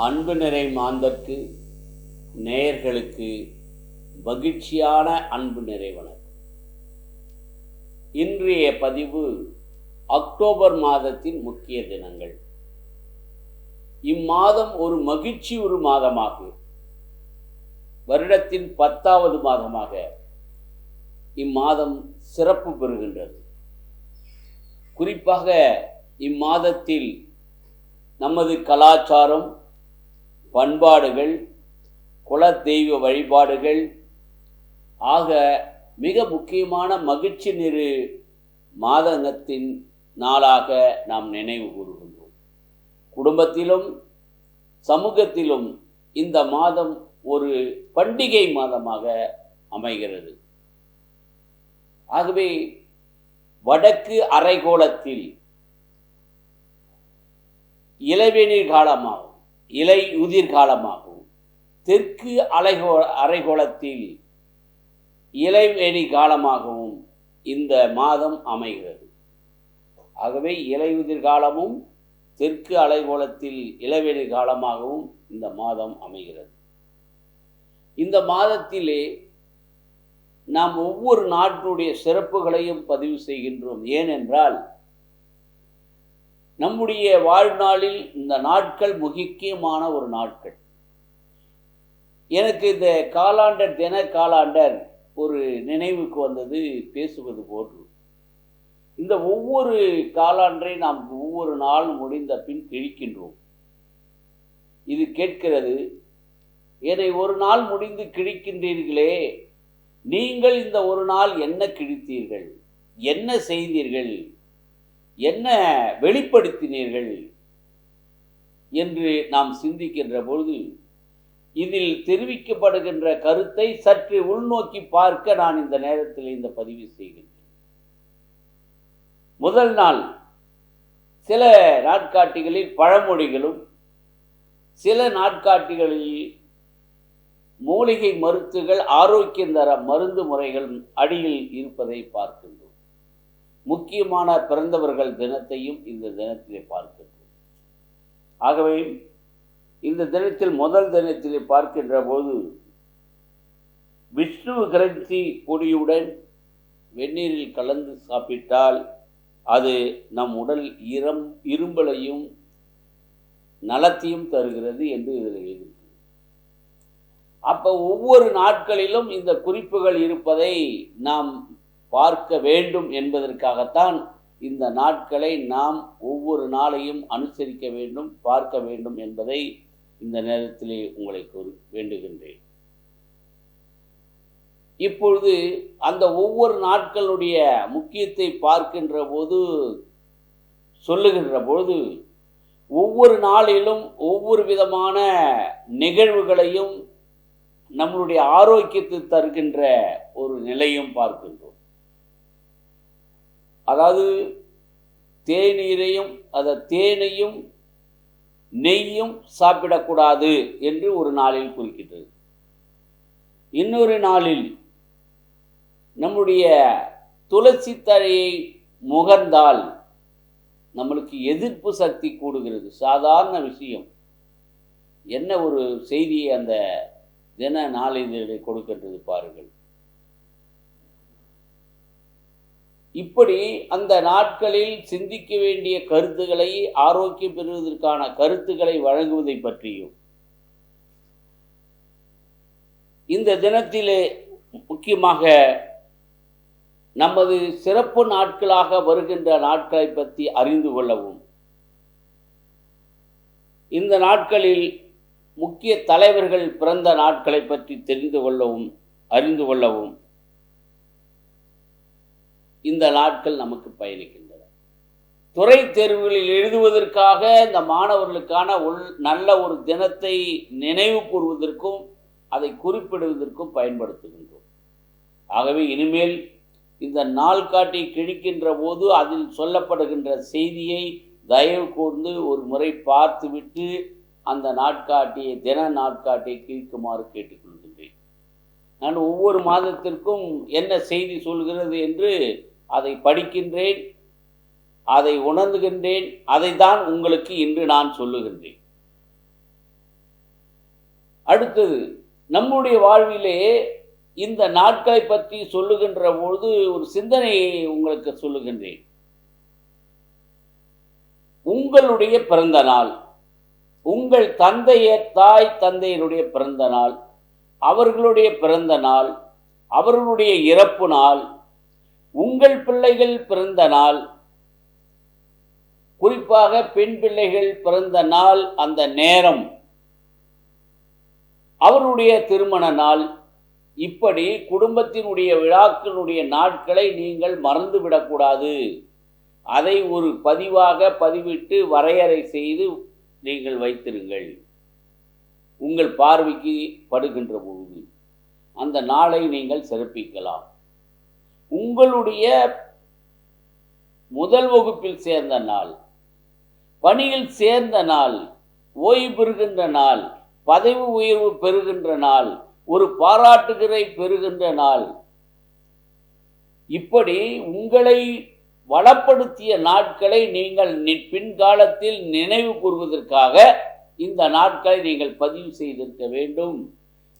அன்பு நிறை மாந்தர்க்கு நேயர்களுக்கு மகிழ்ச்சியான அன்பு நிறை வணக்கம். இன்றைய பதிவு அக்டோபர் மாதத்தின் முக்கிய தினங்கள். இம்மாதம் ஒரு மகிழ்ச்சி ஒரு மாதமாகும். வருடத்தின் 10வது மாதமாக இம்மாதம் சிறப்பு பெறுகின்றது. குறிப்பாக இம்மாதத்தில் நமது கலாச்சாரம், பண்பாடுகள், குல தெய்வ வழிபாடுகள் ஆக மிக முக்கியமான மகிழ்ச்சி நிறு மாதத்தின் நாளாக நாம் நினைவு கூறுகின்றோம். குடும்பத்திலும் சமூகத்திலும் இந்த மாதம் ஒரு பண்டிகை மாதமாக அமைகிறது. ஆகவே வடக்கு அரைக்கோளத்தில் இளவேநீர் காலமாகும், இலை உதிர் காலமாகும். தெற்கு அரைக்கோளத்தில் இலைவேணி காலமாகவும் இந்த மாதம் அமைகிறது. ஆகவே இலையுதிர் காலமும் தெற்கு அரைக்கோளத்தில் இளவேணி காலமாகவும் இந்த மாதம் அமைகிறது. இந்த மாதத்திலே நாம் ஒவ்வொரு நாட்டினுடைய சிறப்புகளையும் பதிவு செய்கின்றோம். ஏனென்றால் நம்முடைய வாழ்நாளில் இந்த நாட்கள் முக்கியமான ஒரு நாட்கள். எனக்கு இந்த காலாண்டர், தின காலாண்டர் ஒரு நினைவுக்கு வந்தது பேசுவது போன்று. இந்த ஒவ்வொரு காலாண்டரை நாம் ஒவ்வொரு நாள் முடிந்த பின் கிழிக்கின்றோம். இது கேட்கிறது, என்னை ஒரு நாள் முடிந்து கிழிக்கின்றீர்களே, நீங்கள் இந்த ஒரு நாள் என்ன கிழித்தீர்கள், என்ன செய்தீர்கள், என்ன வெளிப்படுத்தினீர்கள் என்று நாம் சிந்திக்கின்ற பொழுது இதில் தெரிவிக்கப்படுகின்ற கருத்தை சற்று உள்நோக்கி பார்க்க நான் இந்த நேரத்தில் இந்த பதிவு செய்கின்றேன். முதல் நாள் சில நாட்காட்டிகளில் பழமொழிகளும் சில நாட்காட்டிகளில் மூலிகை மருத்துகள், ஆரோக்கியம் தர மருந்து முறைகள் அடியில் இருப்பதை பார்க்கின்றோம். முக்கியமான பிறந்தவர்கள் தினத்தையும் இந்த தினத்திலே பார்க்கின்றோம். ஆகவே இந்த தினத்தில் முதல் தினத்திலே பார்க்கின்ற போது விஷ்ணு கிரந்தி பொடியுடன் வெந்நீரில் கலந்து சாப்பிட்டால் அது நம் உடல் இரும்பலையும் நலத்தையும் தருகிறது என்று இதில் எழுதியிருக்கிறது. அப்போ ஒவ்வொரு நாட்களிலும் இந்த குறிப்புகள் இருப்பதை நாம் பார்க்க வேண்டும் என்பதற்காகத்தான் இந்த நாட்களை நாம் ஒவ்வொரு நாளையும் அனுசரிக்க வேண்டும், பார்க்க வேண்டும் என்பதை இந்த நேரத்திலே உங்களை வேண்டுகின்றேன். இப்பொழுது அந்த ஒவ்வொரு நாட்களுடைய முக்கியத்தை பார்க்கின்ற போது சொல்லுகின்ற பொழுது ஒவ்வொரு நாளிலும் ஒவ்வொரு விதமான நிகழ்வுகளையும் நம்மளுடைய ஆரோக்கியத்தை தருகின்ற ஒரு நிலையும் பார்க்கின்றோம். அதாவது தேநீரையும் தேனையும் நெய்யும் சாப்பிடக்கூடாது என்று ஒரு நாளில் குறிக்கின்றது. இன்னொரு நாளில் நம்முடைய துளசி தழையை முகர்ந்தால் நம்மளுக்கு எதிர்ப்பு சக்தி கூடுகிறது. சாதாரண விஷயம். என்ன ஒரு செய்தியை அந்த தின நாளிதழை கொடுக்கின்றது பாருங்கள். இப்படி அந்த நாட்களில் சிந்திக்க வேண்டிய கருத்துக்களை, ஆரோக்கியம் பெறுவதற்கான கருத்துக்களை வழங்குவதை பற்றியும் இந்த தினத்திலே முக்கியமாக நமது சிறப்பு நாட்களாக வருகின்ற நாட்களை பற்றி அறிந்து கொள்ளவும், இந்த நாட்களில் முக்கிய தலைவர்கள் பிறந்த நாட்களை பற்றி தெரிந்து கொள்ளவும், அறிந்து கொள்ளவும் இந்த நாட்கள் நமக்கு பயணிக்கின்றன. துறை தேர்வுகளில் எழுதுவதற்காக இந்த மாணவர்களுக்கான நல்ல ஒரு தினத்தை நினைவு கூறுவதற்கும் அதை குறிப்பிடுவதற்கும் பயன்படுத்துகின்றோம். ஆகவே இனிமேல் இந்த நாள் காட்டி கிழிக்கின்ற போது அதில் சொல்லப்படுகின்ற செய்தியை தயவு கூர்ந்து ஒரு முறை பார்த்துவிட்டு அந்த நாட்காட்டியை, தின நாட்காட்டியை கிழிக்குமாறு கேட்டுக்கொள்கின்றேன். நான் ஒவ்வொரு மாதத்திற்கும் என்ன செய்தி சொல்கிறது என்று அதை படிக்கின்றேன், அதை உணர்ந்துகின்றேன். அதை தான் உங்களுக்கு இன்று நான் சொல்லுகின்றேன். அடுத்தது, நம்முடைய வாழ்விலே இந்த நாட்களை பற்றி சொல்லுகின்ற பொழுது ஒரு சிந்தனையை உங்களுக்கு சொல்லுகின்றேன். உங்களுடைய பிறந்த நாள், உங்கள் தாய் தந்தையருடைய பிறந்த நாள், அவர்களுடைய பிறந்த நாள், அவர்களுடைய இறப்பு நாள், உங்கள் பிள்ளைகள் பிறந்த நாள், குறிப்பாக பெண் பிள்ளைகள் பிறந்த நாள், அந்த நேரம், அவருடைய திருமண நாள், இப்படி குடும்பத்தினுடைய விழாக்களுடைய நாட்களை நீங்கள் மறந்துவிடக்கூடாது. அதை ஒரு பதிவாக பதிவிட்டு வரையறை செய்து நீங்கள் வைத்திருங்கள். உங்கள் பார்வைக்கு படுகின்ற பொழுது அந்த நாளை நீங்கள் சிறப்பிக்கலாம். உங்களுடைய முதல் வகுப்பில் சேர்ந்த நாள், பணியில் சேர்ந்த நாள், ஓய்வு பெறுகின்ற நாள், பதவி உயர்வு பெறுகின்ற நாள், ஒரு பாராட்டுகிறை பெறுகின்ற நாள், இப்படி உங்களை வளப்படுத்திய நாட்களை நீங்கள் பின்காலத்தில் நினைவு கூறுவதற்காக இந்த நாட்களை நீங்கள் பதிவு செய்திருக்க வேண்டும்.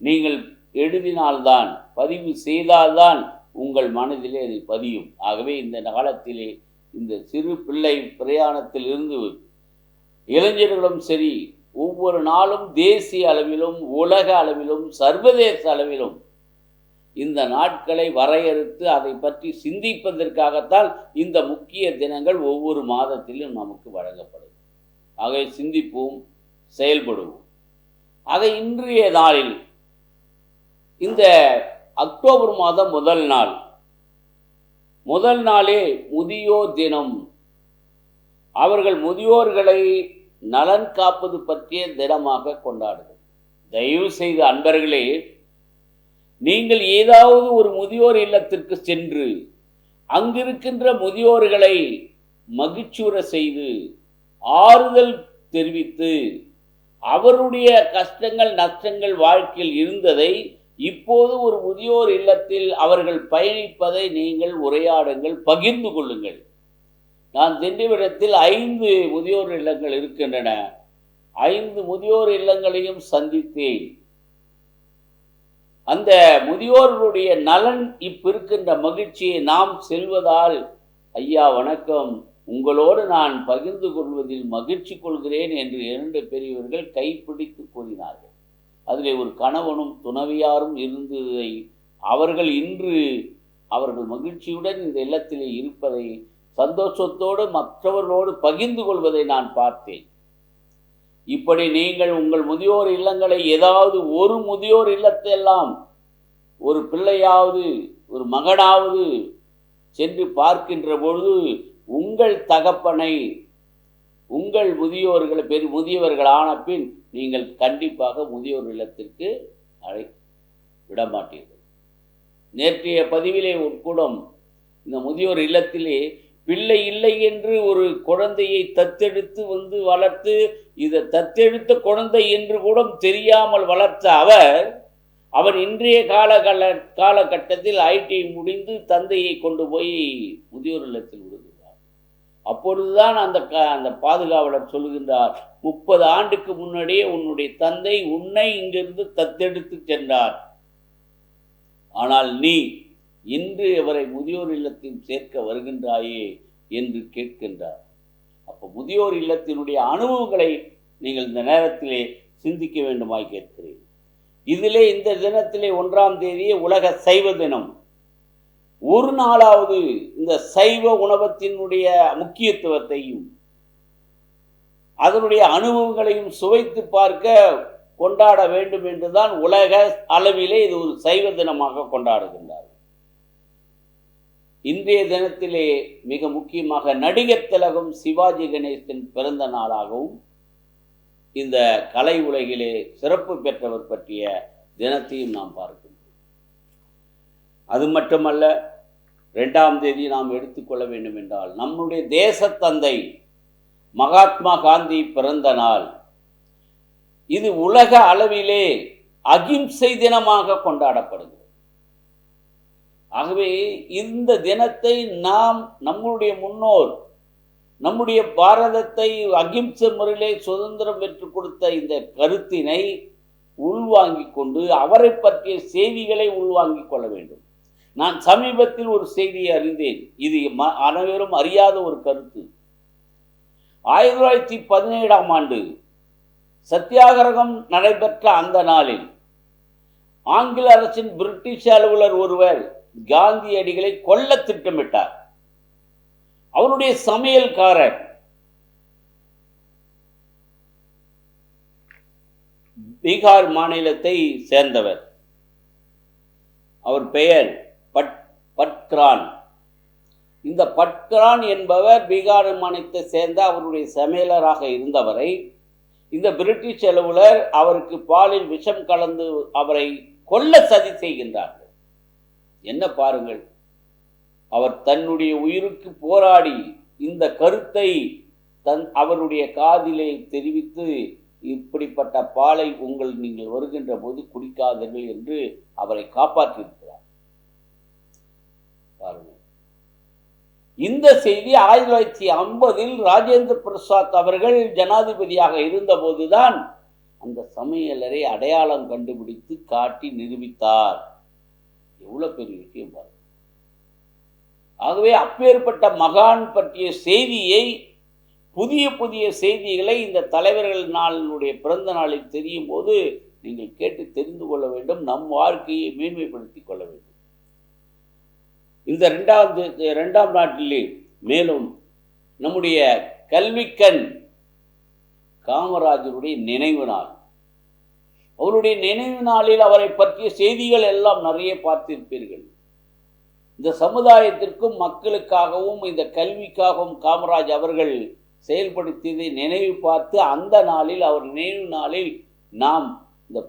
நீங்கள் எழுதினால்தான், பதிவு செய்தால்தான் உங்கள் மனதிலே அது பதியும். ஆகவே இந்த காலத்திலே இந்த சிறு பிள்ளை பிரயாணத்தில் இருந்து இளைஞர்களும் சரி, ஒவ்வொரு நாளும் தேசிய அளவிலும் உலக அளவிலும் சர்வதேச அளவிலும் இந்த நாட்களை வரையறுத்து அதை பற்றி சிந்திப்பதற்காகத்தான் இந்த முக்கிய தினங்கள் ஒவ்வொரு மாதத்திலும் நமக்கு வழங்கப்படும். ஆகவே சிந்திப்போம், செயல்படுவோம். ஆக இன்றைய நாளில் இந்த அக்டோபர் மாதம் முதல் நாளே முதியோர் தினம். அவர்கள் முதியோர்களை நலன் காப்பது பற்றிய தினமாக கொண்டாடுங்கள். தயவு செய்து அன்பர்களே, நீங்கள் ஏதாவது ஒரு முதியோர் இல்லத்திற்கு சென்று அங்கிருக்கின்ற முதியோர்களை மகிழ்ச்சியுற செய்து ஆறுதல் தெரிவித்து அவருடைய கஷ்டங்கள் நஷ்டங்கள் வாழ்க்கையில் இருந்ததை இப்போது ஒரு முதியோர் இல்லத்தில் அவர்கள் பயணிப்பதை நீங்கள் உரையாடுங்கள், பகிர்ந்து கொள்ளுங்கள். நான் திண்டிவனத்தில் 5 முதியோர் இல்லங்கள் இருக்கின்றன. 5 முதியோர் இல்லங்களையும் சந்தித்தேன். அந்த முதியோர்களுடைய நலன் இருக்கின்ற மகிழ்ச்சியை நாம் செல்வதால், ஐயா வணக்கம், உங்களோடு நான் பகிர்ந்து கொள்வதில் மகிழ்ச்சி கொள்கிறேன் என்று 2 பெரியவர்கள் கைப்பிடித்து கூறினார்கள். அதில் ஒரு கணவனும் துணைவியாரும் இருந்ததை அவர்கள் இன்று அவர்கள் மகிழ்ச்சியுடன் இந்த இல்லத்திலே இருப்பதை, சந்தோஷத்தோடு மற்றவர்களோடு பகிர்ந்து கொள்வதை நான் பார்த்தேன். இப்படி நீங்கள் உங்கள் முதியோர் இல்லங்களை, ஏதாவது ஒரு முதியோர் இல்லத்தையெல்லாம் ஒரு பிள்ளையாவது ஒரு மகனாவது சென்று பார்க்கின்ற பொழுது உங்கள் தகப்பனை, உங்கள் முதியவர்களான பின் நீங்கள் கண்டிப்பாக முதியோர் இல்லத்திற்கு விடமாட்டீர்கள். நேற்றைய பதிவிலே உட்கூடம் இந்த முதியோர் இல்லத்திலே பிள்ளை இல்லை என்று ஒரு குழந்தையை தத்தெடுத்து வளர்த்து, இதை தத்தெடுத்த குழந்தை என்று கூட தெரியாமல் வளர்த்த அவர் இன்றைய காலகட்டத்தில் ஐடி முடிந்து தந்தையை கொண்டு போய் முதியோர் இல்லத்தில் விடுகிறார். அப்பொழுதுதான் அந்த பாதுகாவலர் சொல்லுகின்றார், 30 ஆண்டுக்கு முன்னாடியே உன்னுடைய தந்தை உன்னை இங்கிருந்து தத்தெடுத்து சென்றார், ஆனால் நீ இன்று அவரை முதியோர் இல்லத்தில் சேர்க்க வருகின்றாயே என்று கேட்கின்றார். அப்போ முதியோர் இல்லத்தினுடைய அனுபவங்களை நீங்கள் இந்த நேரத்திலே சிந்திக்க வேண்டுமாய் கேட்கிறேன். இதிலே இந்த தினத்திலே 1ஆம் தேதி உலக சைவ தினம். ஒரு நாளாவது இந்த சைவ உணவத்தினுடைய முக்கியத்துவத்தையும் அதனுடைய அனுபவங்களையும் சுவைத்து பார்க்க கொண்டாட வேண்டும் என்றுதான் உலக அளவிலே இது ஒரு சைவ தினமாக கொண்டாடுகின்றார். இன்றைய தினத்திலே மிக முக்கியமாக நடிகர் திலகம் சிவாஜி கணேசன் பிறந்த நாளாகவும் இந்த கலை உலகிலே சிறப்பு பெற்றவர் பற்றிய தினத்தையும் நாம் பார்க்கின்றோம். அது மட்டுமல்ல, 2ஆம் தேதி நாம் எடுத்துக்கொள்ள வேண்டும் என்றால் நம்முடைய தேசத்தந்தை மகாத்மா காந்தி பிறந்த நாள். இது உலக அளவிலே அகிம்சை தினமாக கொண்டாடப்படுகிறது. ஆகவே இந்த தினத்தை நாம் நம்முடைய முன்னோர் நம்முடைய பாரதத்தை அகிம்சை முறையிலே சுதந்திரம் பெற்றுக் கொடுத்த இந்த கருத்தினை உள்வாங்கிக் கொண்டு அவரை பற்றிய செய்திகளை உள்வாங்கிக் கொள்ள வேண்டும். நான் சமீபத்தில் ஒரு செய்தியை அறிந்தேன். இது அனைவரும் அறியாத ஒரு கருத்து. 1917ஆம் ஆண்டு சத்தியாகிரகம் நடைபெற்ற அந்த நாளில் ஆங்கில அரசின் பிரிட்டிஷ் அலுவலர் ஒருவர் காந்தியடிகளை கொல்ல திட்டமிட்டார். அவருடைய சமையல்காரர் பீகார் மாநிலத்தை சேர்ந்தவர். அவர் பெயர் பட்கிரான். இந்த பட்கிரான் என்பவர் பீகார் மாநிலத்தை சேர்ந்த அவருடைய சமையலராக இருந்தவரை இந்த பிரிட்டிஷ் அலுவலர் அவருக்கு பாலில் விஷம் கலந்து அவரை கொல்ல சதி செய்கின்றார்கள். என்ன பாருங்கள், அவர் தன்னுடைய உயிருக்கு போராடி இந்த கருத்தை அவருடைய காதிலே தெரிவித்து, இப்படிப்பட்ட பாலை நீங்கள் வருகின்ற போது குடிக்காதீர்கள் என்று அவரை காப்பாற்றியிருக்கிறார். பாருங்கள், இந்த செய்தி 1950இல் ராஜேந்திர பிரசாத் அவர்கள் ஜனாதிபதியாக இருந்தபோதுதான் அந்த சமையலரை அடையாளம் கண்டுபிடித்து காட்டி நிரூபித்தார். எவ்வளவு பெரிய விஷயம் பாருங்க. ஆகவே அப்பேற்பட்ட மகான் பற்றிய செய்தியை, புதிய புதிய செய்திகளை இந்த தலைவர்கள் நாளினுடைய பிறந்த நாளில் தெரியும் போது நீங்கள் கேட்டு தெரிந்து கொள்ள வேண்டும். நம் வாழ்க்கையை மேன்மைப்படுத்திக் கொள்ள வேண்டும். இந்த இரண்டாம் நாட்டிலே மேலும் நம்முடைய கல்விக்கண் காமராஜருடைய நினைவு நாள். அவருடைய நினைவு நாளில் அவரை பற்றிய செய்திகள் எல்லாம் நிறைய பார்த்திருப்பீர்கள். இந்த சமுதாயத்திற்கும் மக்களுக்காகவும் இந்த கல்விக்காகவும் காமராஜ் அவர்கள் செயல்படுத்தியதை நினைவு பார்த்து அந்த நாளில், அவர் நினைவு நாளில் நாம் இந்த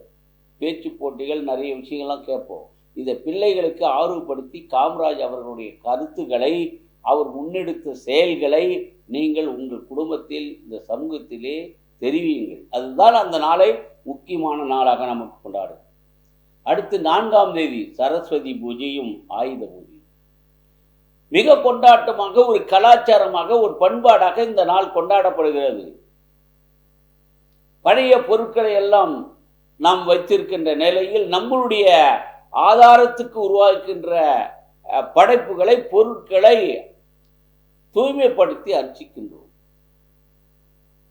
பேச்சு போட்டிகள் நிறைய விஷயங்கள்லாம் கேட்போம். இந்த பிள்ளைகளுக்கு ஆர்வப்படுத்தி காமராஜ் அவர்களுடைய கருத்துக்களை, அவர் முன்னெடுத்த செயல்களை நீங்கள் உங்கள் குடும்பத்தில், இந்த சமூகத்திலே தெரிவியுங்கள். அதுதான் அந்த நாளை முக்கியமான நாளாக நமக்கு கொண்டாடும். அடுத்து 4ஆம் தேதி சரஸ்வதி பூஜையும் ஆயுத பூஜையும் மிக கொண்டாட்டமாக, ஒரு கலாச்சாரமாக, ஒரு பண்பாடாக இந்த நாள் கொண்டாடப்படுகிறது. பழைய பொருட்களை எல்லாம் நாம் வைத்திருக்கின்ற நிலையில் நம்மளுடைய ஆதாரத்துக்கு உருவாக்கின்ற படைப்புகளை, பொருட்களை தூய்மைப்படுத்தி அர்ச்சிக்கின்றோம்.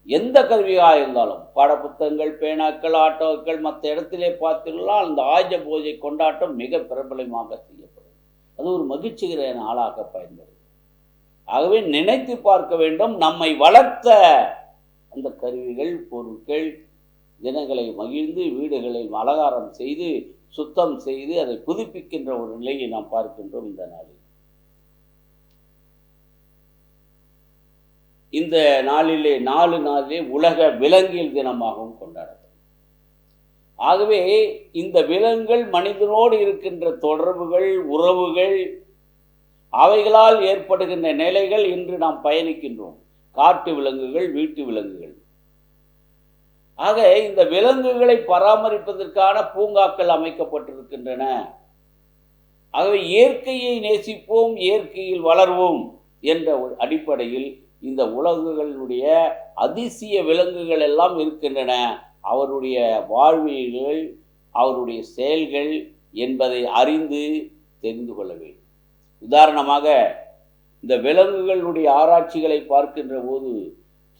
எந்த கல்வியாக இருந்தாலும், பாடப்புத்தகங்கள், பேனாக்கள், ஆட்டோக்கள், மற்ற இடத்திலே பார்த்தீங்கன்னா அந்த ஆயுத பூஜை கொண்டாட்டம் மிக பிரபலமாக செய்யப்படும். அது ஒரு மகிழ்ச்சிகர நாளாக பயன்படுது. ஆகவே நினைத்து பார்க்க வேண்டும், நம்மை வளர்த்த அந்த கருவிகள், பொருட்கள், தினங்களை மகிழ்ந்து வீடுகளை அலங்காரம் செய்து சுத்தம் செய்து அதை புதுப்பிக்கின்ற ஒரு நிலையை நாம் பார்க்கின்றோம் இந்த நாளில். இந்த நாளிலே 4 நாளிலே உலக விலங்கியல் தினமாகவும் கொண்டாடப்படும். ஆகவே இந்த விலங்குகள் மனிதனோடு இருக்கின்ற தொடர்புகள், உறவுகள், அவைகளால் ஏற்படுகின்ற நிலைகள் இன்று நாம் பயணிக்கின்றோம். காட்டு விலங்குகள், வீட்டு விலங்குகள். ஆக இந்த விலங்குகளை பராமரிப்பதற்கான பூங்காக்கள் அமைக்கப்பட்டிருக்கின்றன. ஆகவே இயற்கையை நேசிப்போம், இயற்கையில் வளர்வோம் என்ற ஒரு அடிப்படையில் இந்த உலகுகளுடைய அதிசய விலங்குகள் எல்லாம் இருக்கின்றன. அவருடைய வாழ்வியல்கள், அவருடைய செயல்கள் என்பதை அறிந்து தெரிந்து கொள்ள வேண்டும். உதாரணமாக இந்த விலங்குகளுடைய ஆராய்ச்சிகளை பார்க்கின்ற போது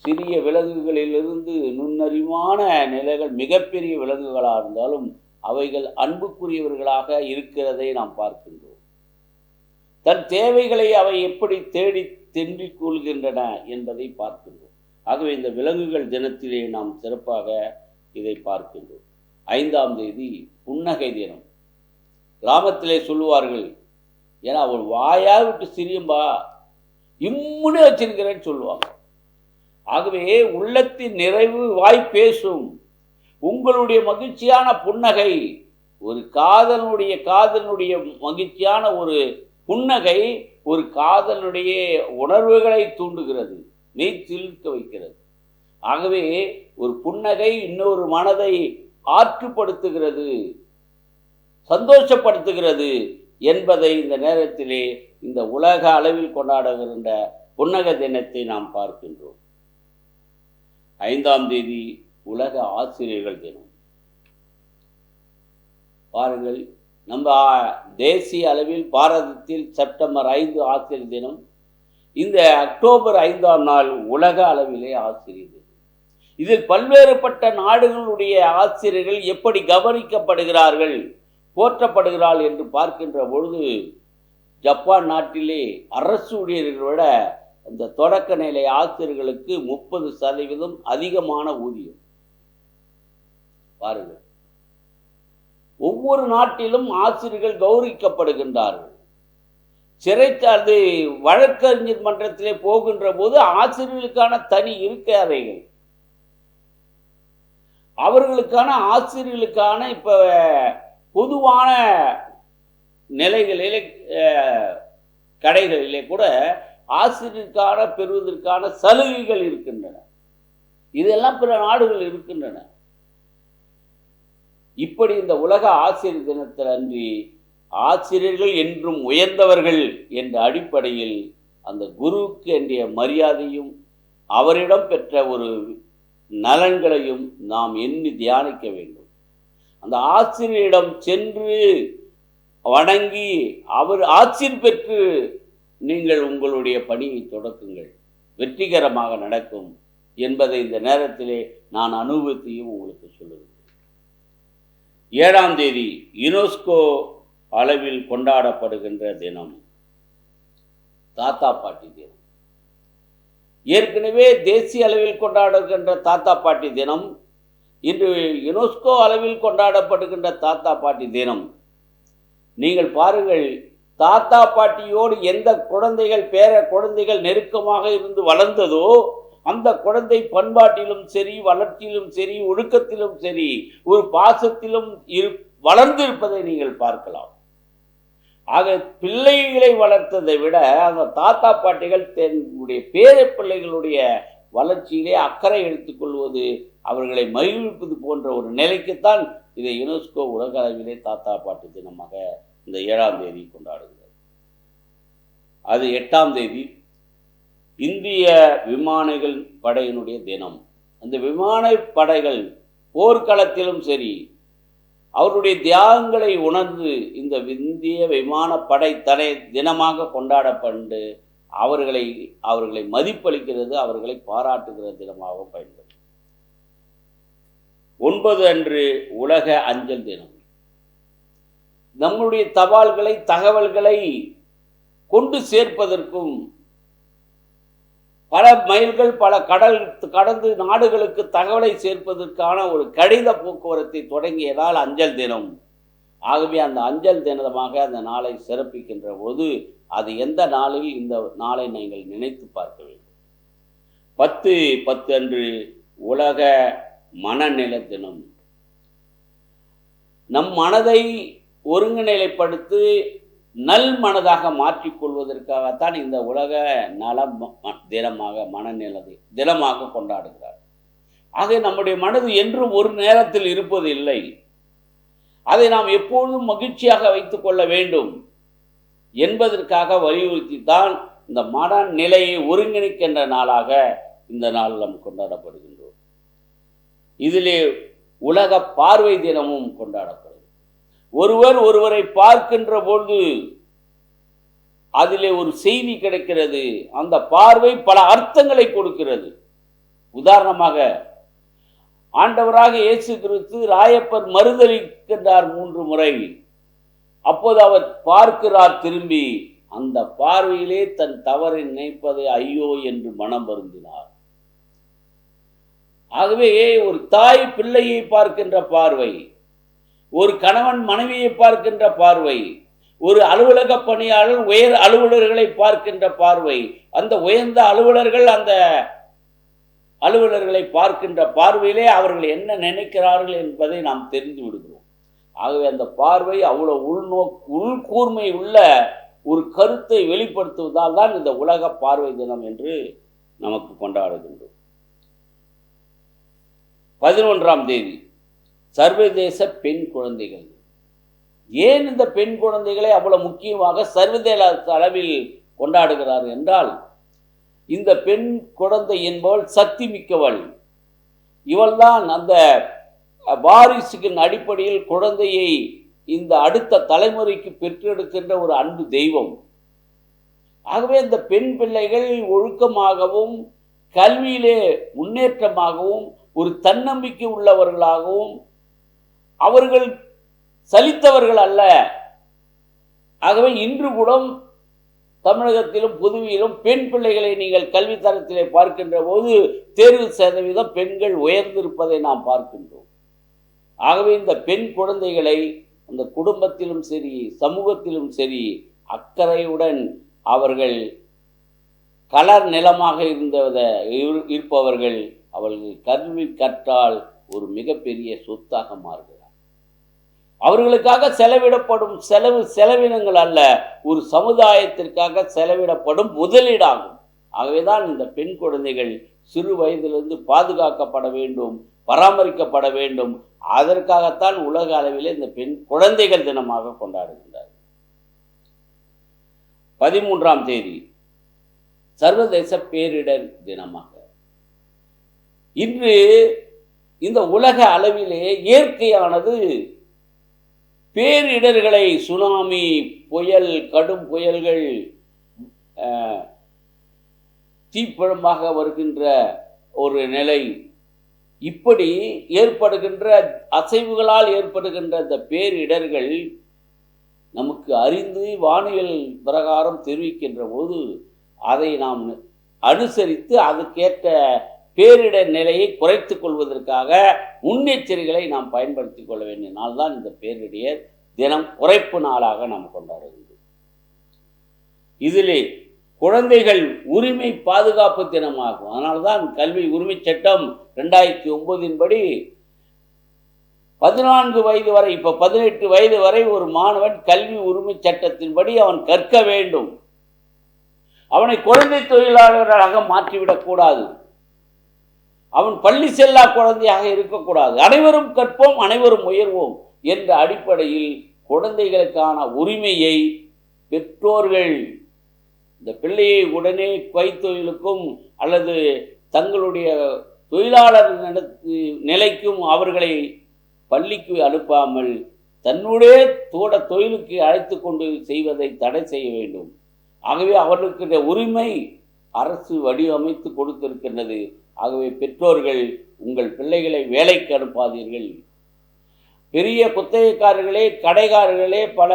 சிறிய விலங்குகளிலிருந்து நுண்ணறிவான நிலைகள், மிகப்பெரிய விலங்குகளாக இருந்தாலும் அவைகள் அன்புக்குரியவர்களாக இருக்கிறதை நாம் பார்க்கின்றோம். தன் தேவைகளை அவை எப்படி தேடி தெண்டிக் கொள்கின்றன என்பதை பார்க்கின்றோம். ஆகவே இந்த விலங்குகள் தினத்திலே நாம் சிறப்பாக இதை பார்க்கின்றோம். 5ஆம் தேதி புன்னகை தினம். கிராமத்திலே சொல்லுவார்கள், ஏன்னா ஒரு வாயா விட்டு சிரியும்பா, இம்முன்னு வச்சிருக்கிறேன்னு சொல்லுவாங்க. ஆகவே உள்ளத்தின் நிறைவு வாய் பேசும். உங்களுடைய மகிழ்ச்சியான புன்னகை, ஒரு காதலனுடைய மகிழ்ச்சியான ஒரு புன்னகை ஒரு காதலனுடைய உணர்வுகளை தூண்டுகிறது, மெய் சிலிர்க்க வைக்கிறது. ஆகவே ஒரு புன்னகை இன்னொரு மனதை ஆற்றுப்படுத்துகிறது, சந்தோஷப்படுத்துகிறது என்பதை இந்த நேரத்திலே இந்த உலக அளவில் கொண்டாடுகின்ற புன்னகை தினத்தை நாம் பார்க்கின்றோம். 5ஆம் தேதி உலக ஆசிரியர்கள் தினம். பாருங்கள், நம்ம தேசிய அளவில் பாரதத்தில் செப்டம்பர் 5 ஆசிரியர் தினம், இந்த அக்டோபர் 5ஆம் நாள் உலக அளவிலே ஆசிரியர் தினம். இதில் பல்வேறுபட்ட நாடுகளுடைய ஆசிரியர்கள் எப்படி கவனிக்கப்படுகிறார்கள், போற்றப்படுகிறார்கள் என்று பார்க்கின்ற பொழுது, ஜப்பான் நாட்டிலே அரசு ஊழியர்களை விட அந்த தொடக்க நிலை ஆசிரியர்களுக்கு 30% அதிகமான ஊதியம். பாருங்கள், ஒவ்வொரு நாட்டிலும் ஆசிரியர்கள் கௌரவிக்கப்படுகின்றார்கள். சிறைச்சார்ந்து வழக்கறிஞர் மன்றத்திலே போகின்ற போது ஆசிரியர்களுக்கான தனி இருக்கை அறைகள், அவர்களுக்கான ஆசிரியர்களுக்கான இப்ப பொதுவான நிலைகளிலே கடைகளிலே கூட ஆசிரியருக்கான பெறுவதற்கான சலுகைகள் இருக்கின்றன. இதெல்லாம் பிற நாடுகள் இருக்கின்றன. இப்படி இந்த உலக ஆசிரியர் தினத்தில் அன்றி ஆசிரியர்கள் என்றும் உயர்ந்தவர்கள் என்ற அடிப்படையில் அந்த குருவுக்கு வேண்டிய மரியாதையும் அவரிடம் பெற்ற ஒரு நலன்களையும் நாம் எண்ணி தியானிக்க வேண்டும். அந்த ஆசிரியரிடம் சென்று வணங்கி அவர் ஆசிர் பெற்று நீங்கள் உங்களுடைய பணியை தொடக்குங்கள், வெற்றிகரமாக நடக்கும் என்பதை இந்த நேரத்திலே நான் அனுபவத்தையும் உங்களுக்கு சொல்லுகிறேன். 7ஆம் தேதி யுனெஸ்கோ அளவில் கொண்டாடப்படுகின்ற தினம் தாத்தா பாட்டி தினம். ஏற்கனவே தேசிய அளவில் கொண்டாடுகின்ற தாத்தா பாட்டி தினம், இன்று யுனெஸ்கோ அளவில் கொண்டாடப்படுகின்ற தாத்தா பாட்டி தினம். நீங்கள் பாருங்கள், தாத்தா பாட்டியோடு எந்த குழந்தைகள் பேர குழந்தைகள் நெருக்கமாக இருந்து வளர்ந்ததோ அந்த குழந்தை பண்பாட்டிலும் சரி, வளர்ச்சியிலும் சரி, ஒழுக்கத்திலும் சரி, ஒரு பாசத்திலும் வளர்ந்திருப்பதை நீங்கள் பார்க்கலாம். ஆக பிள்ளைகளை வளர்த்ததை விட அந்த தாத்தா பாட்டிகள் தன்னுடைய பேர பிள்ளைகளுடைய வளர்ச்சியிலே அக்கறை எடுத்துக்கொள்வது, அவர்களை மகிழ்விப்பது போன்ற ஒரு நிலைக்குத்தான் இதை யுனெஸ்கோ உலக அளவிலே தாத்தா பாட்டி தினமாக இந்த 7ஆம் தேதி கொண்டாடுகிறது. அது 8ஆம் தேதி இந்திய விமானிகள் படையினுடைய தினம். அந்த விமான படைகள் போர்க்களத்திலும் சரி, அவருடைய தியாகங்களை உணர்ந்து இந்த இந்திய விமானப்படை தடை தினமாக கொண்டாடப்பட்டு அவர்களை மதிப்பளிக்கிறது, அவர்களை பாராட்டுகிற தினமாக பயன்படும். 9 அன்று உலக அஞ்சல் தினம். நம்முடைய தபால்களை, தகவல்களை கொண்டு சேர்ப்பதற்கும், பல மைல்கள் பல கடல் கடந்து நாடுகளுக்கு தகவலை சேர்ப்பதற்கான ஒரு கடித போக்குவரத்தை தொடங்கியதால் அஞ்சல் தினம். ஆகவே அந்த அஞ்சல் தினமாக அந்த நாளை சிறப்பிக்கின்ற போது அது எந்த நாளில் இந்த நாளை நீங்கள் நினைத்து பார்க்க வேண்டும். 10/10 அன்று உலக மனநிலை தினம். நம் மனதை ஒருங்கிணைப்படுத்தி நல் மனதாக மாற்றிக்கொள்வதற்காகத்தான் இந்த உலக நலம் தினமாக, மனநிலை தினமாக கொண்டாடுகிறார். ஆக நம்முடைய மனது என்றும் ஒரு நேரத்தில் இருப்பது இல்லை. அதை நாம் எப்பொழுதும் மகிழ்ச்சியாக வைத்துக் கொள்ள வேண்டும் என்பதற்காக வலியுறுத்தி தான் இந்த மனநிலையை ஒருங்கிணைக்கின்ற நாளாக இந்த நாள் நாம் கொண்டாடப்படுகின்றோம். இதிலே உலக பார்வை தினமும் கொண்டாடப்படுகிறது. ஒருவர் ஒருவரை பார்க்கின்ற பொழுது அதிலே ஒரு செய்தி கிடைக்கிறது. அந்த பார்வை பல அர்த்தங்களை கொடுக்கிறது. உதாரணமாக, ஆண்டவராக இயேசு கிறிஸ்து ராயப்பர் மறுதலிக்கின்றார் 3 முறை. அப்போது அவர் பார்க்கிறார் திரும்பி. அந்த பார்வையிலே தன் தவறை நினைப்பதை ஐயோ என்று மனம் வருந்தினார். ஆகவே ஒரு தாய் பிள்ளையை பார்க்கின்ற பார்வை, ஒரு கணவன் மனைவியை பார்க்கின்ற பார்வை, ஒரு அலுவலக பணியாளர் உயர் அலுவலர்களை பார்க்கின்ற பார்வை, அந்த உயர்ந்த அலுவலர்கள் அந்த அலுவலர்களை பார்க்கின்ற பார்வையிலே அவர்கள் என்ன நினைக்கிறார்கள் என்பதை நாம் தெரிந்து விடுகிறோம். ஆகவே அந்த பார்வை அவ்வளவு உள்கூர்மை உள்ள ஒரு கருத்தை வெளிப்படுத்துவதால் தான் இந்த உலக பார்வை தினம் என்று நமக்கு கொண்டாடுகின்றோம். 11ஆம் தேதி சர்வதேச பெண் குழந்தைகள். ஏன் இந்த பெண் குழந்தைகளை அவ்வளவு முக்கியமாக சர்வதேச அளவில் கொண்டாடுகிறார் என்றால், இந்த பெண் குழந்தை என்பவள் சக்தி மிக்கவள். இவள்தான் அந்த வாரிசுக்கின் அடிப்படையில் குழந்தையை இந்த அடுத்த தலைமுறைக்கு பெற்றெடுக்கின்ற ஒரு அன்பு தெய்வம். ஆகவே இந்த பெண் பிள்ளைகள் ஒழுக்கமாகவும் கல்வியிலே முன்னேற்றமாகவும் ஒரு தன்னம்பிக்கை உள்ளவர்களாகவும் அவர்கள் சலித்தவர்கள் அல்ல. ஆகவே இன்று கூட தமிழகத்திலும் புதுவையிலும் பெண் பிள்ளைகளை நீங்கள் கல்வி தரத்திலே பார்க்கின்ற போது தேர்வு சதவீதம் பெண்கள் உயர்ந்திருப்பதை நாம் பார்க்கின்றோம். ஆகவே இந்த பெண் குழந்தைகளை அந்த குடும்பத்திலும் சரி சமூகத்திலும் சரி அக்கறையுடன் அவர்கள் கலர் நிலமாக இருப்பவர்கள் அவர்கள் கல்வி கற்றால் ஒரு மிகப்பெரிய சொத்தாக மாறுகிறார். அவர்களுக்காக செலவிடப்படும் செலவினங்கள் அல்ல, ஒரு சமுதாயத்திற்காக செலவிடப்படும் முதலீடாகும். ஆகவேதான் இந்த பெண் குழந்தைகள் சிறு வயதிலிருந்து பாதுகாக்கப்பட வேண்டும், பராமரிக்கப்பட வேண்டும். அதற்காகத்தான் உலக அளவிலே இந்த பெண் குழந்தைகள் தினமாக கொண்டாடுகின்றார். 13ஆம் தேதி சர்வதேச பேரிடர் தினமாக. இன்று இந்த உலக அளவிலே இயற்கையானது பேரிடர்களை, சுனாமி, புயல், கடும் புயல்கள், தீப்பழமாக வருகின்ற ஒரு நிலை, இப்படி ஏற்படுகின்ற அசைவுகளால் ஏற்படுகின்ற இந்த பேரிடர்கள் நமக்கு அறிந்து வானியல் பிரகாரம் தெரிவிக்கின்ற போது அதை நாம் அனுசரித்து அதுக்கேற்ற பேரிடர் நிலையை குறைத்து கொள்வதற்காக முன்னெச்சரிக்கைகளை நாம் பயன்படுத்திக் கொள்ள வேண்டிய நாள் தான் இந்த பேரிடர் தினம் குறைப்பு நாளாக நாம் கொண்டாடுகின்றோம். இதிலே குழந்தைகள் உரிமை பாதுகாப்பு தினமாகும். அதனால்தான் கல்வி உரிமை சட்டம் 2009 படி 14 வயது வரை, இப்ப 18 வயது வரை ஒரு மாணவன் கல்வி உரிமை சட்டத்தின்படி அவன் கற்க வேண்டும். அவனை குழந்தை தொழிலாளராக மாற்றிவிடக் கூடாது. அவன் பள்ளி செல்லா குழந்தையாக இருக்கக்கூடாது. அனைவரும் கற்போம், அனைவரும் உயர்வோம் என்ற அடிப்படையில் குழந்தைகளுக்கான உரிமையை பெற்றோர்கள் இந்த பிள்ளையை உடனே கைத்தொழிலுக்கும் அல்லது தங்களுடைய தொழிலாளர் நிலைக்கும் அவர்களை பள்ளிக்கு அனுப்பாமல் தன்னுடைய தொழிலுக்கு அழைத்து கொண்டு செய்வதை தடை செய்ய வேண்டும். ஆகவே அவர்களுக்கு உரிமை அரசு வடிவமைத்து கொடுத்திருக்கின்றது. ஆகவே பெற்றோர்கள் உங்கள் பிள்ளைகளை வேலைக்கு அனுப்பாதீர்கள். பெரிய குத்தகைக்காரர்களே, கடைக்காரர்களே, பல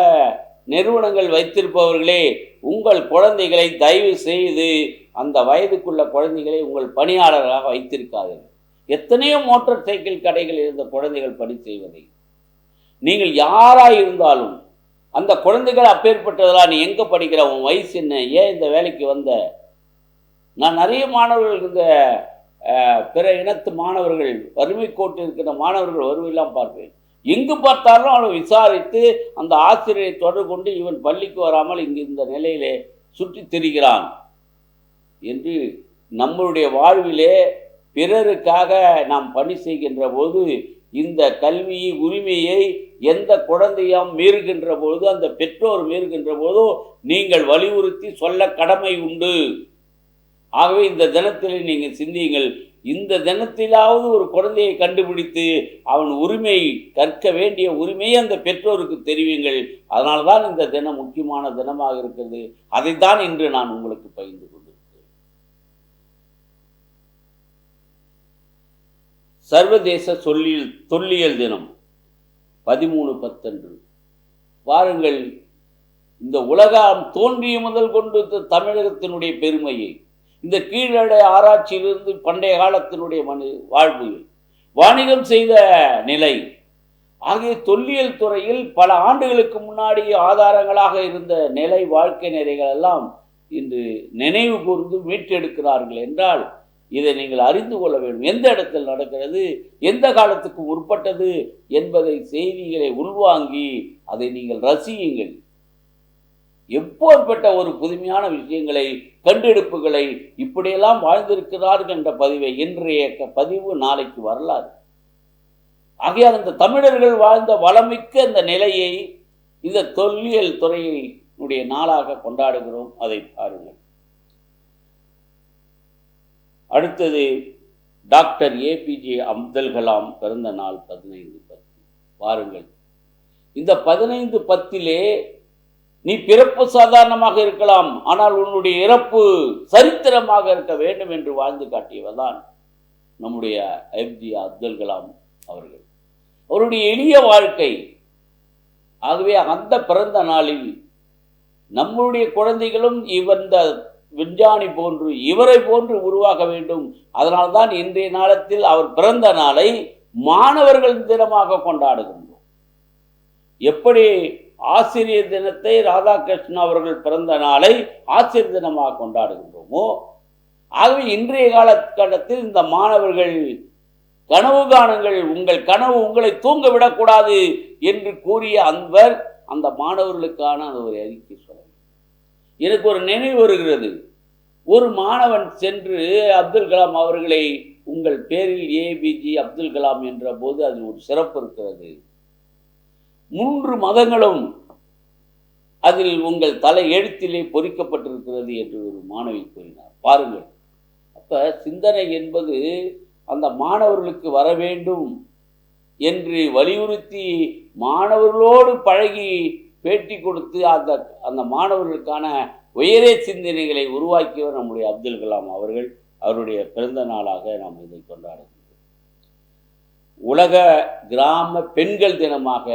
நிறுவனங்கள் வைத்திருப்பவர்களே, உங்கள் குழந்தைகளை தயவு செய்து அந்த வயதுக்குள்ள குழந்தைகளை உங்கள் பணியாளராக வைத்திருக்காதீர்கள். எத்தனையோ மோட்டார் சைக்கிள் கடைகள் இருந்த குழந்தைகள் பணி செய்வதை நீங்கள் யாராக இருந்தாலும் அந்த குழந்தைகள் அப்பேற்பட்டதா, நீ எங்கே படிக்கிற, உன் வயசு என்ன, ஏன் இந்த வேலைக்கு வந்த? நான் நிறைய மாணவர்கள், இந்த பிற இனத்து மாணவர்கள், வறுமை கோட்டு இருக்கிற மாணவர்கள் வருவெல்லாம் பார்ப்பேன். எங்கு பார்த்தாலும் அவனை விசாரித்து அந்த ஆசிரியரை தொடர்பு கொண்டு இவன் பள்ளிக்கு வராமல் இங்கு இந்த நிலையிலே சுற்றி திரிகிறான் என்று நம்மளுடைய வாழ்விலே பிறருக்காக நாம் பணி செய்கின்ற போது இந்த கல்வி உரிமையை எந்த குழந்தையாம் மீறுகின்ற போது, அந்த பெற்றோர் மீறுகின்ற போதோ நீங்கள் வலியுறுத்தி சொல்ல கடமை உண்டு. ஆகவே இந்த தினத்தில் நீங்கள் சிந்தியுங்கள். இந்த தினத்திலாவது ஒரு குழந்தையை கண்டுபிடித்து அவன் உரிமை, கற்க வேண்டிய உரிமையை அந்த பெற்றோருக்கு தெரிவிங்கள். அதனால்தான் இந்த தினம் முக்கியமான தினமாக இருக்கிறது. அதைத்தான் இன்று நான் உங்களுக்கு பகிர்ந்து கொண்டிருக்கிறேன். சர்வதேச தொல்லியல் தினம் 13/10 வாருங்கள், இந்த உலகம் தோன்றிய முதல் கொண்டு தமிழகத்தினுடைய பெருமையை, இந்த கீழடை ஆராய்ச்சியிலிருந்து பண்டைய காலத்தினுடைய வாழ்வு, வாணிகம் செய்த நிலை ஆகிய தொல்லியல் துறையில் பல ஆண்டுகளுக்கு முன்னாடி ஆதாரங்களாக இருந்த நிலை, வாழ்க்கை நிலைகள் எல்லாம் இன்று நினைவு கூர்ந்து மீட்டெடுக்கிறார்கள் என்றால் இதை நீங்கள் அறிந்து கொள்ள வேண்டும். எந்த இடத்தில் நடக்கிறது, எந்த காலத்துக்கு முற்பட்டது என்பதை, செய்திகளை உள்வாங்கி அதை நீங்கள் ரசியுங்கள். எப்போற்பட்ட ஒரு புதுமையான விஷயங்களை, கண்டெடுப்புகளை, இப்படியெல்லாம் வாழ்ந்திருக்கிறார்கள் என்ற பதிவை, இன்றைய பதிவு நாளைக்கு வரலாறு. ஆகையால் அந்த தமிழர்கள் வாழ்ந்த வளமிக்க அந்த நிலையை இந்த தொல்லியல் துறையினுடைய நாளாக கொண்டாடுகிறோம். அதை பாருங்கள். அடுத்தது டாக்டர் APJ அப்துல் கலாம் பிறந்த நாள் 15/10. பாருங்கள், இந்த 15:10 நீ பிறப்பு சாதாரணமாக இருக்கலாம், ஆனால் உன்னுடைய இறப்பு சரித்திரமாக இருக்க வேண்டும் என்று வாழ்ந்து காட்டியவர்தான் நம்முடைய APJ அப்துல் கலாம் அவர்கள். அவருடைய எளிய வாழ்க்கை. ஆகவே அந்த பிறந்த நாளில் நம்முடைய குழந்தைகளும் இந்த விஞ்ஞானி போன்று இவரை போன்று உருவாக வேண்டும். அதனால்தான் இன்றைய நாளத்தில் அவர் பிறந்த நாளை மாணவர்கள் தினமாக கொண்டாடுகின்றோம். எப்படி ஆசிரியர் தினத்தை ராதாகிருஷ்ணன் அவர்கள் பிறந்த நாளை ஆசிரியர் தினமாக கொண்டாடுகின்றோமோ, ஆகவே இன்றைய காலகட்டத்தில் இந்த மாணவர்கள் கனவு காணுங்கள், உங்கள் கனவு உங்களை தூங்க விடக்கூடாது என்று கூறிய அந்த மாணவர்களுக்கான ஒரு அறிக்கை சொல்ல. எனக்கு ஒரு நினைவு வருகிறது. ஒரு மாணவன் சென்று அப்துல் கலாம் அவர்களை, உங்கள் பேரில் APJ அப்துல் கலாம் என்ற போது அதில் ஒரு சிறப்பு இருக்கிறது, 3 மதங்களும் அதில் உங்கள் தலை எழுத்திலே பொறிக்கப்பட்டிருக்கிறது என்று ஒரு மாணவி கூறினார். பாருங்கள், அப்ப சிந்தனை என்பது அந்த மாணவர்களுக்கு வர வேண்டும் என்று வலியுறுத்தி மாணவர்களோடு பழகி பேட்டி கொடுத்து அந்த மாணவர்களுக்கான உயரிய சிந்தனைகளை உருவாக்கியவர் நம்முடைய அப்துல் கலாம் அவர்கள். அவருடைய பிறந்த நாளாக நாம் இதை கொண்டாடுகிறோம். உலக கிராம பெண்கள் தினமாக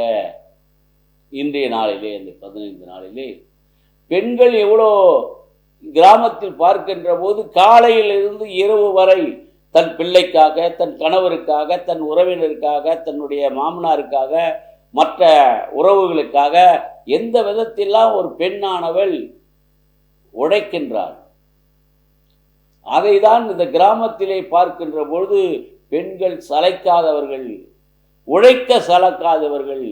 இன்றைய நாளிலே, இந்த 15 நாளிலே பெண்கள் எவ்வளோ கிராமத்தில் பார்க்கின்ற போது காலையிலிருந்து இரவு வரை தன் பிள்ளைக்காக, தன் கணவருக்காக, தன் உறவினருக்காக, தன்னுடைய மாமனாருக்காக, மற்ற உறவுகளுக்காக எந்த விதத்திலாம் ஒரு பெண்ணானவள் உழைக்கின்றாள். அதைதான் இந்த கிராமத்திலே பார்க்கின்ற பொழுது பெண்கள் சளைக்காதவர்கள், உழைக்க சளைக்காதவர்கள்,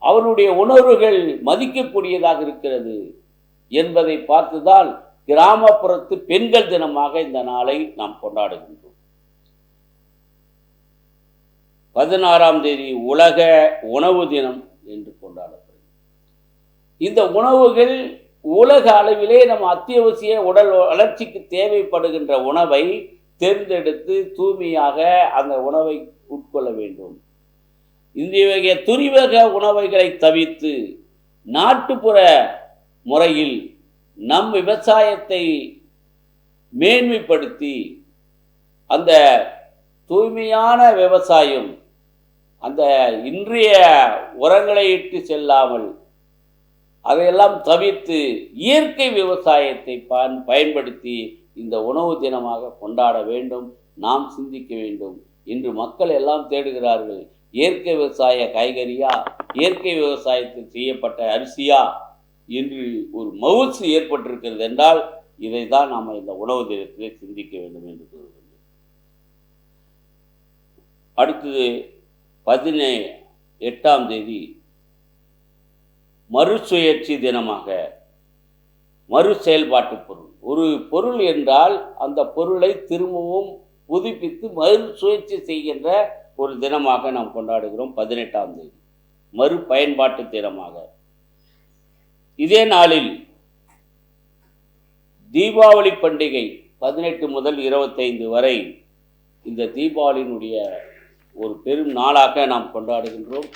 அவருடைய உணர்வுகள் மதிக்கக்கூடியதாக இருக்கிறது என்பதை பார்த்துதான் கிராமப்புறத்து பெண்கள் தினமாக இந்த நாளை நாம் கொண்டாடுகின்றோம். 16ஆம் தேதி உலக உணவு தினம் என்று கொண்டாடப்படுகிறது. இந்த உணவுகள் உலக அளவிலே நம் அத்தியாவசிய உடல் வளர்ச்சிக்கு தேவைப்படுகின்ற உணவை தேர்ந்தெடுத்து தூய்மையாக அந்த உணவை உட்கொள்ள வேண்டும். இந்த வகை துரிவக உணவுகளை தவிர்த்து நாட்டுப்புற முறையில் நம் விவசாயத்தை மேன்மைப்படுத்தி அந்த தூய்மையான விவசாயம், அந்த இன்றைய உரங்களை இட்டு செல்லாமல் அதையெல்லாம் தவிர்த்து இயற்கை விவசாயத்தை பயன்படுத்தி இந்த உணவு தினமாக கொண்டாட வேண்டும். நாம் சிந்திக்க வேண்டும். இன்று மக்கள் எல்லாம் தேடுகிறார்கள், இயற்கை விவசாய காய்கறியா, இயற்கை விவசாயத்தில் செய்யப்பட்ட அரிசியா என்று ஒரு மவுசு ஏற்பட்டிருக்கிறது என்றால் இதை தான் நாம் இந்த உணவு தினத்திலே சிந்திக்க வேண்டும் என்று கூறுகின்றோம். அடுத்தது 18ஆம் தேதி மறுசுழற்சி தினமாக, மறு செயல்பாட்டு பொருள். ஒரு பொருள் என்றால் அந்த பொருளை திரும்பவும் புதுப்பித்து மறுசுழற்சி செய்கின்ற ஒரு தினமாக நாம் கொண்டாடுகிறோம். 18ஆம் தேதி மறு பயன்பாட்டு தினமாக. இதே நாளில் தீபாவளி பண்டிகை 18 முதல் 25 வரை இந்த தீபாவளியினுடைய ஒரு பெரும் நாளாக நாம் கொண்டாடுகின்றோம்.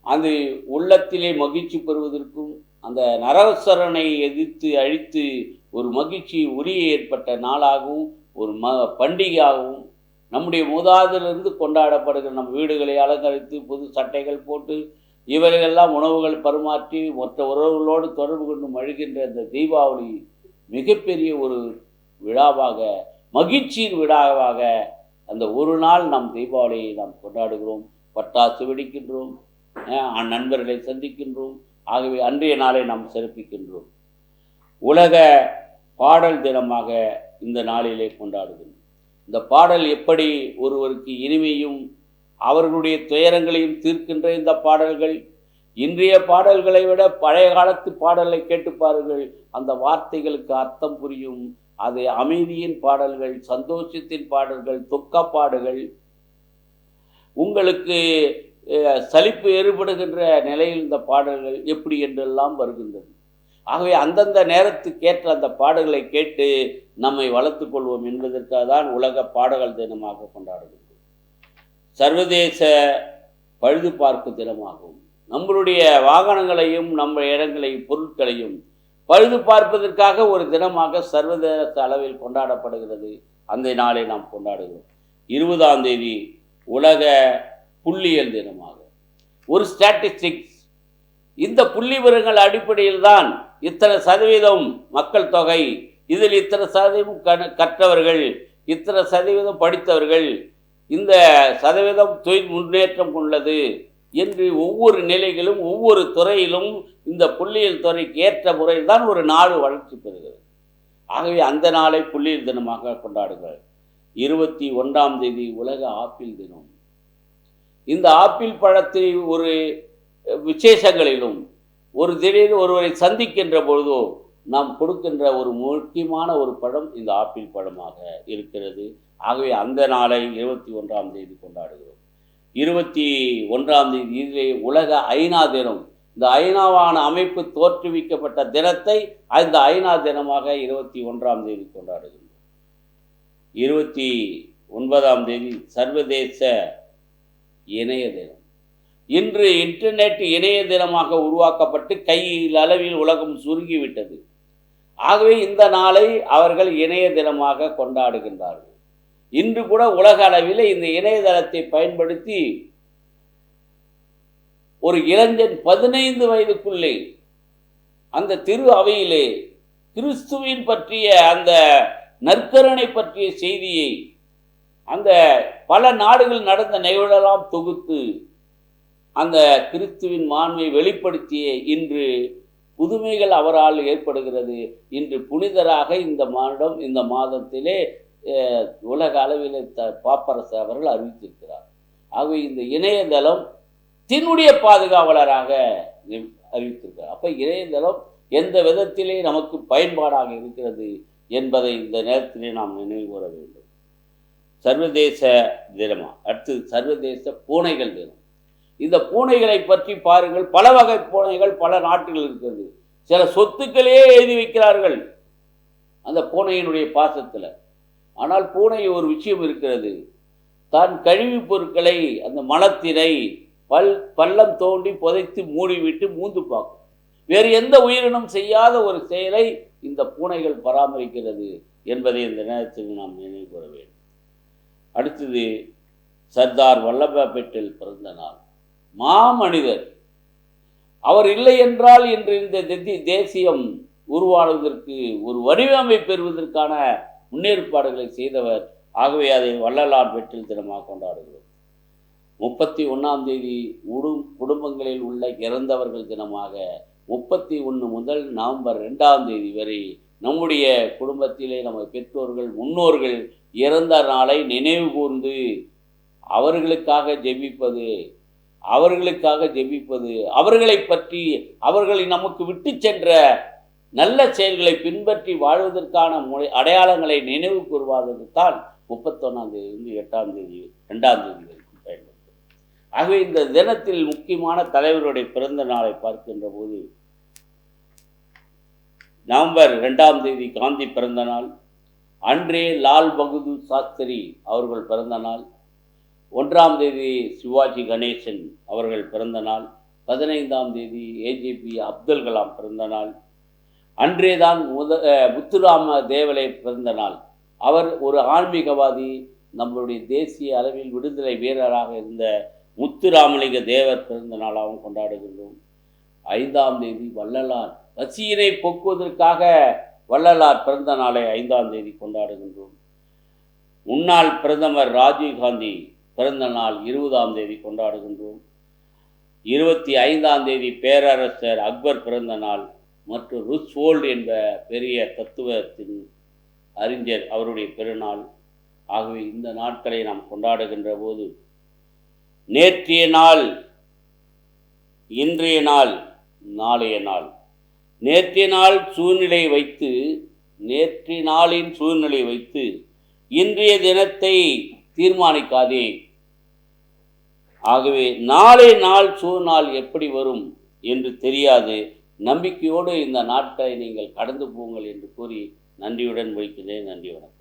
அது உள்ளத்திலே மகிழ்ச்சி பெறுவதற்கும் அந்த நரகசரனை எதிர்த்து அழித்து ஒரு மகிழ்ச்சி உரிய ஏற்பட்ட நாளாகவும் ஒரு பண்டிகையாகவும் நம்முடைய மூதாதிலிருந்து கொண்டாடப்படுகிற நம் வீடுகளை அலங்கரித்து புது சட்டைகள் போட்டு இவர்களெல்லாம் உணவுகள் பரிமாற்றி மற்ற உறவுகளோடு தொடர்பு கொண்டு மழுகின்ற இந்த தீபாவளி மிகப்பெரிய ஒரு விழாவாக, மகிழ்ச்சியின் விழாவாக அந்த ஒரு நாள் நாம் தீபாவளியை நாம் கொண்டாடுகிறோம். பட்டாசு வெடிக்கின்றோம், நண்பர்களை சந்திக்கின்றோம். ஆகவே அன்றைய நாளை நாம் சிறப்பிக்கின்றோம். உலக பாடல் தினமாக இந்த நாளிலே கொண்டாடுகிறோம். இந்த பாடல் எப்படி ஒருவருக்கு இனிமையும் அவர்களுடைய துயரங்களையும் தீர்க்கின்ற இந்த பாடல்கள், இன்றைய பாடல்களை விட பழைய காலத்து பாடலை கேட்டு பாருங்கள், அந்த வார்த்தைகளுக்கு அர்த்தம் புரியும். அது அமைதியின் பாடல்கள், சந்தோஷத்தின் பாடல்கள், துக்கப்பாடுகள், உங்களுக்கு சலிப்பு ஏற்படுகின்ற நிலையில் இந்த பாடல்கள் எப்படி என்றெல்லாம் வருகின்றது. ஆகவே அந்தந்த நேரத்துக்கேற்ற அந்த பாடல்களை கேட்டு நம்மை வளர்த்து கொள்வோம் என்பதற்காக தான் உலக பாடல்கள் தினமாக கொண்டாடுகின்றோம். சர்வதேச பழுது பார்க்கும் தினமாகும். நம்மளுடைய வாகனங்களையும் நம்ம இடங்களையும் பொருட்களையும் பழுது பார்ப்பதற்காக ஒரு தினமாக சர்வதேச அளவில் கொண்டாடப்படுகிறது. அந்த நாளை நாம் கொண்டாடுகிறோம். 20ஆம் தேதி உலக புள்ளியியல் தினமாக. ஒரு ஸ்டாட்டிஸ்டிக்ஸ், இந்த புள்ளி விவரங்கள் அடிப்படையில் தான் இத்தனை சதவீதம் மக்கள் தொகை, இதில் இத்தனை சதவீதம் கற்றவர்கள், இத்தனை சதவீதம் படித்தவர்கள், இந்த சதவீதம் தொழில் முன்னேற்றம் உள்ளது என்று ஒவ்வொரு நிலைகளும் ஒவ்வொரு துறையிலும் இந்த புள்ளியியல் துறைக்கு ஏற்ற முறையில் தான் ஒரு நாடு வளர்ச்சி பெறுகிறது. ஆகவே அந்த நாளை புள்ளியியல் தினமாக கொண்டாடுங்கள். 21ஆம் தேதி உலக ஆப்பிள் தினம். இந்த ஆப்பிள் பழத்தை ஒரு விசேஷங்களிலும் ஒரு திடீர் ஒருவரை சந்திக்கின்ற பொழுதோ நாம் கொடுக்கின்ற ஒரு முக்கியமான ஒரு பழம் இந்த ஆப்பிள் பழமாக இருக்கிறது. ஆகவே அந்த நாளை 21ஆம் தேதி கொண்டாடுகிறோம். 21ஆம் தேதி இதிலே உலக ஐநா தினம். இந்த ஐநாவான அமைப்பு தோற்றுவிக்கப்பட்ட தினத்தை அந்த ஐநா தினமாக 21ஆம் தேதி கொண்டாடுகின்றோம். 29ஆம் தேதி சர்வதேச இணைய தினம். இன்று இன்டர்நெட் இணைய தினமாக உருவாக்கப்பட்டு கையில் அளவில் உலகம் சுருங்கிவிட்டது. ஆகவே இந்த நாளை அவர்கள் இணைய தினமாக கொண்டாடுகின்றார்கள். இன்று கூட உலக அளவில் இந்த இணையதளத்தை பயன்படுத்தி ஒரு இளைஞன் 15 வயதுக்குள்ளே அந்த திரு அவையிலே கிறிஸ்துவின் பற்றிய அந்த நற்கருணை பற்றிய செய்தியை அந்த பல நாடுகள் நடந்த நிகழ்வெல்லாம் தொகுத்து அந்த கிறிஸ்துவின் மாண்பை வெளிப்படுத்திய இன்று புதுமைகள் அவரால் ஏற்படுகிறது. இன்று புனிதராக இந்த மாதத்திலே உலக அளவில் பாப்பரசு அவர்கள் அறிவித்திருக்கிறார். ஆகவே இந்த இணையதளம் தினுடைய பாதுகாவலராக அறிவித்திருக்கிறார். அப்போ இணையதளம் எந்த விதத்திலே நமக்கு பயன்பாடாக இருக்கிறது என்பதை இந்த நேரத்திலே நாம் நினைவு கூற வேண்டும். சர்வதேச தினமா. அடுத்து சர்வதேச பூனைகள் தினம். இந்த பூனைகளை பற்றி பாருங்கள். பல வகை பூனைகள் பல நாட்டில் இருக்கிறது. சில சொத்துக்களே எழுதி வைக்கிறார்கள் அந்த பூனையினுடைய பாசத்தில். ஆனால் பூனை ஒரு விஷயம் இருக்கிறது. தான் கழிவுப் பொருட்களை அந்த மலத்தினை பள்ளம் தோண்டி புதைத்து மூடிவிட்டு மூந்து பார்க்கும். வேறு எந்த உயிரினம் செய்யாத ஒரு செயலை இந்த பூனைகள் பராமரிக்கிறது என்பதை இந்த நேரத்தில் நாம் நினைவு கூற வேண்டும். அடுத்தது சர்தார் வல்லபாய் பட்டேல் பிறந்த நாள். மாமனிதர். அவர் இல்லை என்றால் இன்று இந்த தேசியம் உருவாடுவதற்கு ஒரு வடிவமைப்பு பெறுவதற்கான முன்னேற்பாடுகளை செய்தவர். ஆகவே அதை வள்ளலார் பட்டேல் தினமாக கொண்டாடுகிறோம். 31ஆம் தேதி குடும்பங்களில் உள்ள இறந்தவர்கள் தினமாக 31 முதல் நவம்பர் 2ஆம் தேதி வரை நம்முடைய குடும்பத்திலே நம்ம பெற்றோர்கள் முன்னோர்கள் இறந்த நாளை நினைவு கூர்ந்து அவர்களுக்காக ஜெபிப்பது, அவர்களை பற்றி அவர்களை நமக்கு விட்டு சென்ற நல்ல செயல்களை பின்பற்றி வாழ்வதற்கான அடையாளங்களை நினைவு கூறுவதற்கு தான் 31ஆம் தேதியிலிருந்து 8ஆம் தேதி 2ஆம் தேதி வரைக்கும் பயன்படுத்தும். ஆகவே இந்த தினத்தில் முக்கியமான தலைவருடைய பிறந்த நாளை பார்க்கின்ற போது நவம்பர் 2ஆம் தேதி காந்தி பிறந்த நாள், அன்றே லால் பகதூர் சாஸ்திரி அவர்கள் பிறந்த நாள், 1ஆம் தேதி சிவாஜி கணேசன் அவர்கள் பிறந்த நாள், 15ஆம் தேதி ஏஜேபி அப்துல் கலாம் பிறந்த நாள், அன்றேதான் முத்துராம தேவலை பிறந்த நாள். அவர் ஒரு ஆன்மீகவாதி. நம்மளுடைய தேசிய அளவில் விடுதலை வீரராக இருந்த முத்துராமலிங்க தேவர் பிறந்த நாளாகவும் கொண்டாடுகின்றோம். 5ஆம் தேதி வள்ளலார், பசியினை போக்குவதற்காக வள்ளலார் பிறந்த நாளை 5ஆம் தேதி கொண்டாடுகின்றோம். முன்னாள் பிரதமர் ராஜீவ்காந்தி பிறந்த நாள் 20ஆம் தேதி கொண்டாடுகின்றோம். 25ஆம் தேதி பேரரசர் அக்பர் பிறந்த நாள் மற்றும் ருஸ்வோல்ட் என்ற பெரிய தத்துவத்தின் அறிஞர் அவருடைய பெருநாள். ஆகவே இந்த நாட்களை நாம் கொண்டாடுகின்ற போது நேற்றைய நாள், இன்றைய நாள், நாளைய நாள், நேற்றைய நாள் சூழ்நிலை வைத்து, நேற்றைய நாளின் சூழ்நிலை வைத்து இன்றைய தினத்தை தீர்மானிக்காதே. ஆகவே நாளை நாள் சூழ்நாள் எப்படி வரும் என்று தெரியாது. நம்பிக்கையோடு இந்த நாட்களை நீங்கள் கடந்து போங்கள் என்று கூறி நன்றியுடன் முடிக்கிறேன். நன்றி, வணக்கம்.